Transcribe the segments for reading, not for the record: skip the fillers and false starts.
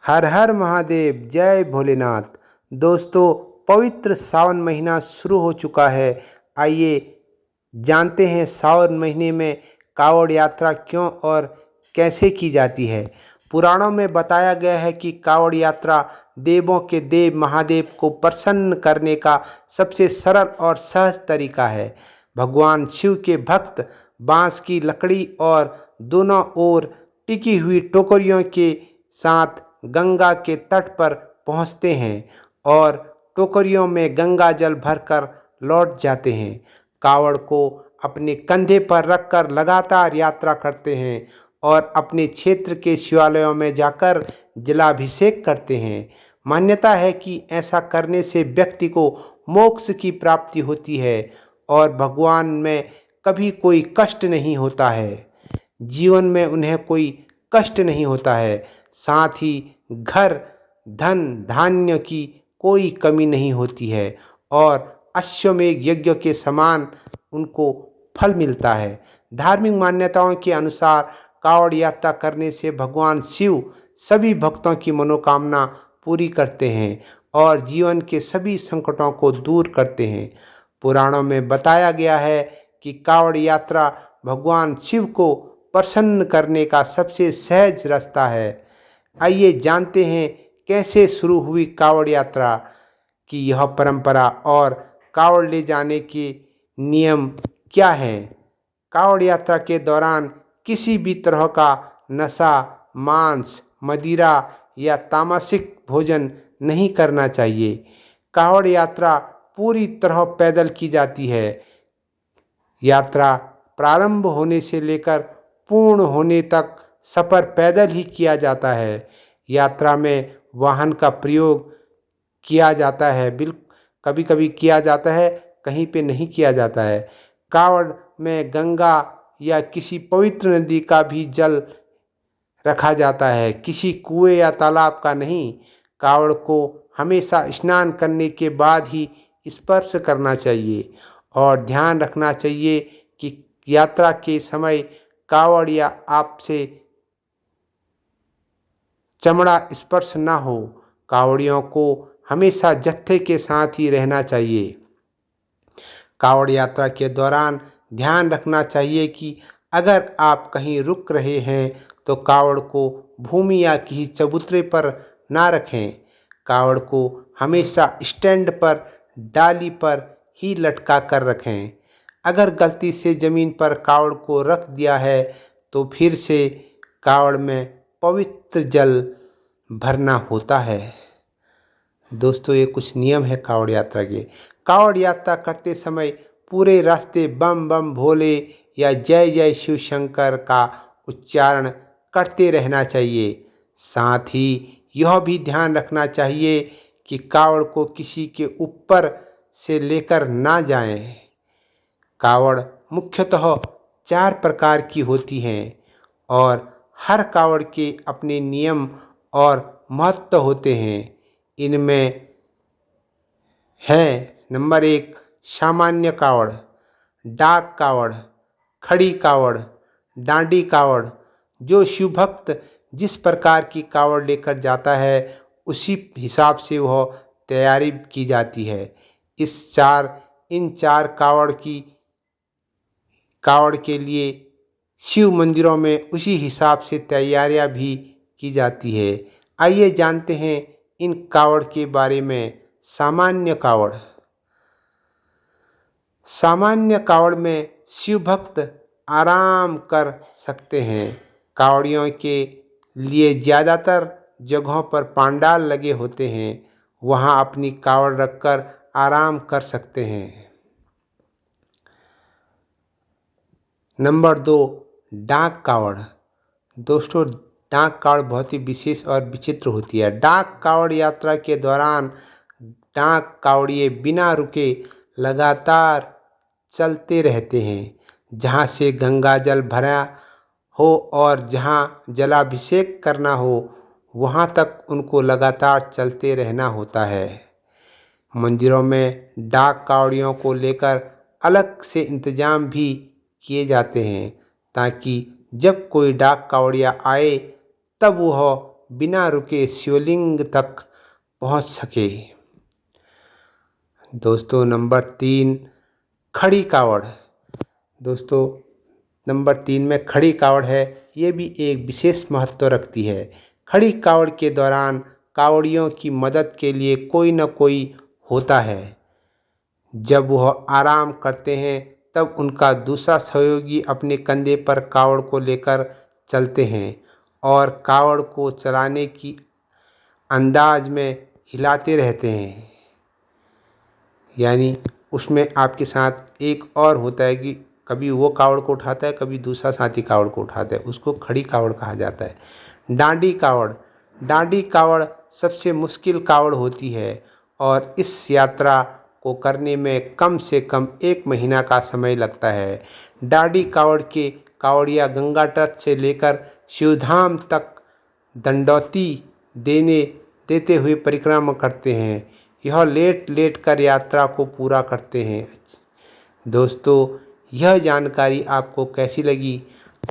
हर हर महादेव, जय भोलेनाथ। दोस्तों, पवित्र सावन महीना शुरू हो चुका है। आइए जानते हैं सावन महीने में कांवड़ यात्रा क्यों और कैसे की जाती है। पुराणों में बताया गया है कि कांवड़ यात्रा देवों के देव महादेव को प्रसन्न करने का सबसे सरल और सहज तरीका है। भगवान शिव के भक्त बांस की लकड़ी और दोनों ओर टिकी हुई टोकरियों के साथ गंगा के तट पर पहुंचते हैं और टोकरियों में गंगा जल भरकर लौट जाते हैं। कावड़ को अपने कंधे पर रखकर लगातार यात्रा करते हैं और अपने क्षेत्र के शिवालयों में जाकर जलाभिषेक करते हैं। मान्यता है कि ऐसा करने से व्यक्ति को मोक्ष की प्राप्ति होती है और भगवान में कभी कोई कष्ट नहीं होता है। जीवन में उन्हें कोई कष्ट नहीं होता है। साथ ही घर, धन, धान्य की कोई कमी नहीं होती है और अश्वमेध यज्ञ के समान उनको फल मिलता है। धार्मिक मान्यताओं के अनुसार कांवड़ यात्रा करने से भगवान शिव सभी भक्तों की मनोकामना पूरी करते हैं और जीवन के सभी संकटों को दूर करते हैं। पुराणों में बताया गया है कि कांवड़ यात्रा भगवान शिव को प्रसन्न करने का सबसे सहज रास्ता है। आइए जानते हैं कैसे शुरू हुई कांवड़ यात्रा की यह परंपरा और कांवड़ ले जाने के नियम क्या हैं। कांवड़ यात्रा के दौरान किसी भी तरह का नशा, मांस, मदिरा या तामसिक भोजन नहीं करना चाहिए। कांवड़ यात्रा पूरी तरह पैदल की जाती है। यात्रा प्रारंभ होने से लेकर पूर्ण होने तक सफ़र पैदल ही किया जाता है। यात्रा में वाहन का प्रयोग किया जाता है, कभी कभी किया जाता है, कहीं पे नहीं किया जाता है। कांवड़ में गंगा या किसी पवित्र नदी का भी जल रखा जाता है, किसी कुएं या तालाब का नहीं। कांवड़ को हमेशा स्नान करने के बाद ही स्पर्श करना चाहिए और ध्यान रखना चाहिए कि यात्रा के समय कांवड़ या आपसे चमड़ा स्पर्श न हो। कांवड़ियों को हमेशा जत्थे के साथ ही रहना चाहिए। कांवड़ यात्रा के दौरान ध्यान रखना चाहिए कि अगर आप कहीं रुक रहे हैं तो कांवड़ को भूमि या किसी चबूतरे पर ना रखें। कांवड़ को हमेशा स्टैंड पर, डाली पर ही लटका कर रखें। अगर गलती से ज़मीन पर कांवड़ को रख दिया है तो फिर से कांवड़ में पवित्र जल भरना होता है। दोस्तों, ये कुछ नियम है कांवड़ यात्रा के। कांवड़ यात्रा करते समय पूरे रास्ते बम बम भोले या जय जय शिव शंकर का उच्चारण करते रहना चाहिए। साथ ही यह भी ध्यान रखना चाहिए कि कांवड़ को किसी के ऊपर से लेकर ना जाएं। कांवड़ मुख्यतः 4 प्रकार की होती हैं और हर कांवड़ के अपने नियम और महत्व होते हैं। इनमें है नंबर 1 सामान्य कांवड़, डाक कांवड़, खड़ी कांवड़, डांडी कांवड़। जो शिव भक्त जिस प्रकार की कांवड़ लेकर जाता है उसी हिसाब से वह तैयारी की जाती है। इन चार कांवड़ के लिए शिव मंदिरों में उसी हिसाब से तैयारियां भी की जाती है। आइए जानते हैं इन कांवड़ के बारे में। सामान्य कांवड़ में शिव भक्त आराम कर सकते हैं। कांवड़ियों के लिए ज़्यादातर जगहों पर पंडाल लगे होते हैं, वहां अपनी कांवड़ रखकर आराम कर सकते हैं। नंबर 2 डाक कांवड़। दोस्तों, डाक कांवड़ बहुत ही विशेष और विचित्र होती है। डाक कांवड़ यात्रा के दौरान डाक कांवड़िए बिना रुके लगातार चलते रहते हैं। जहाँ से गंगा जल भरा हो और जहाँ जलाभिषेक करना हो वहाँ तक उनको लगातार चलते रहना होता है। मंदिरों में डाक कांवड़ियों को लेकर अलग से इंतजाम भी किए जाते हैं ताकि जब कोई डाक कांवड़िया आए तब वह बिना रुके शिवलिंग तक पहुंच सके। दोस्तों नंबर 3, खड़ी कावड़। दोस्तों नंबर 3 में खड़ी कावड़ है। ये भी एक विशेष महत्व रखती है। खड़ी कावड़ के दौरान कावड़ियों की मदद के लिए कोई न कोई होता है। जब वह आराम करते हैं तब उनका दूसरा सहयोगी अपने कंधे पर कावड़ को लेकर चलते हैं और कावड़ को चलाने की अंदाज में हिलाते रहते हैं। यानी उसमें आपके साथ एक और होता है कि कभी वो कावड़ को उठाता है, कभी दूसरा साथी कावड़ को उठाता है, उसको खड़ी कावड़ कहा जाता है। डांडी कावड़। डांडी कावड़ सबसे मुश्किल कावड़ होती है और इस यात्रा को करने में कम से कम 1 महीना का समय लगता है। डांडी कावड़ के कावड़िया गंगा तट से लेकर शिवधाम तक दंडौती देते हुए परिक्रमा करते हैं। यह लेट लेट कर यात्रा को पूरा करते हैं। दोस्तों यह जानकारी आपको कैसी लगी?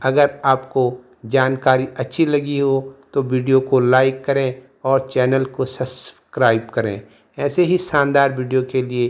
अगर आपको जानकारी अच्छी लगी हो तो वीडियो को लाइक करें और चैनल को सब्सक्राइब करें। ऐसे ही शानदार वीडियो के लिए